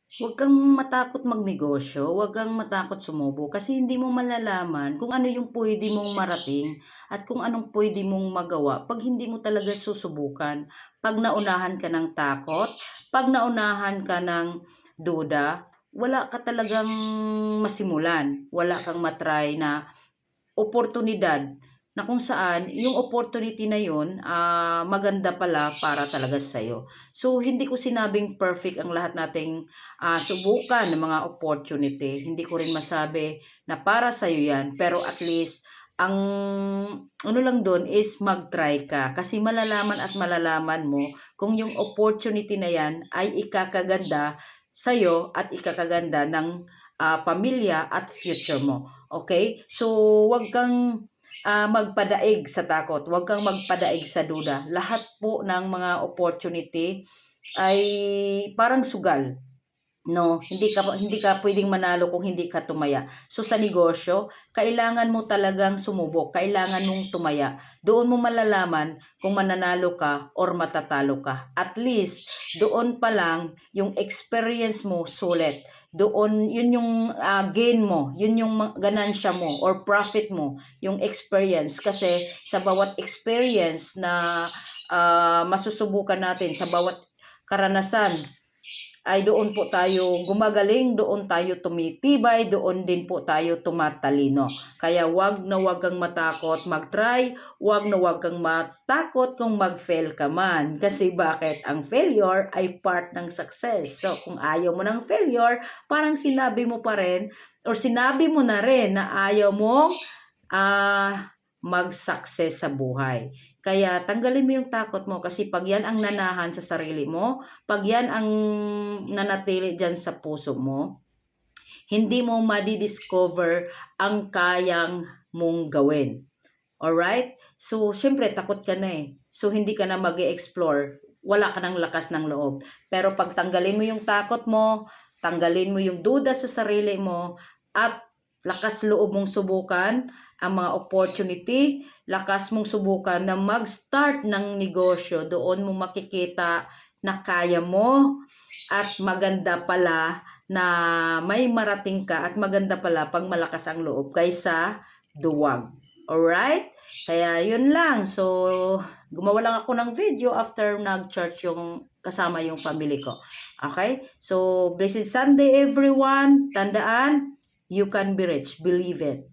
Huwag kang matakot magnegosyo, huwag kang matakot sumubok kasi hindi mo malalaman kung ano yung pwede mong marating at kung anong pwede mong magawa pag hindi mo talaga susubukan. Pag naunahan ka ng takot, pag naunahan ka ng duda, wala ka talagang masimulan, wala kang matry na oportunidad na kung saan yung opportunity na yun, maganda pala para talaga sa'yo. So, hindi ko sinabing perfect ang lahat nating subukan ng mga opportunity. Hindi ko rin masabi na para sa'yo yan. Pero at least, ang ano lang doon is mag-try ka. Kasi malalaman at malalaman mo kung yung opportunity na yan ay ikakaganda sa'yo at ikakaganda ng pamilya at future mo. Okay? So, wag kang magpadaig sa takot. Wag kang magpadaig sa duda. Lahat po ng mga opportunity ay parang sugal. No, hindi ka pwedeng manalo kung hindi ka tumaya. So sa negosyo, kailangan mo talagang sumubok, kailangan mong tumaya. Doon mo malalaman kung mananalo ka or matatalo ka. At least doon pa lang yung experience mo sulit. Doon yun yung gain mo, yun yung ganansya mo or profit mo, yung experience kasi sa bawat experience na masusubukan natin, sa bawat karanasan ay doon po tayo gumagaling, doon tayo tumitibay, doon din po tayo tumatalino. Kaya wag na wag kang matakot mag-try, wag na wag kang matakot kung mag-fail ka man. Kasi bakit? Ang failure ay part ng success. So kung ayaw mo ng failure, parang sinabi mo pa rin or sinabi mo na rin na ayaw mong mag-success sa buhay. Kaya tanggalin mo yung takot mo kasi pag yan ang nanahan sa sarili mo, pag yan ang nanatili dyan sa puso mo, hindi mo madidiscover ang kayang mong gawin. Alright? So, syempre, takot ka na eh. So, hindi ka na mag-explore. Wala ka ng lakas ng loob. Pero pag tanggalin mo yung takot mo, tanggalin mo yung duda sa sarili mo, at lakas loob mong subukan ang mga opportunity, lakas mong subukan na mag-start ng negosyo, doon mo makikita na kaya mo at maganda pala na may marating ka at maganda pala pag malakas ang loob kaysa duwag. Alright? Kaya yun lang. So, gumawa lang ako ng video after nag-church yung kasama yung family ko. Okay? So, blessed Sunday everyone. Tandaan, you can be rich. Believe it.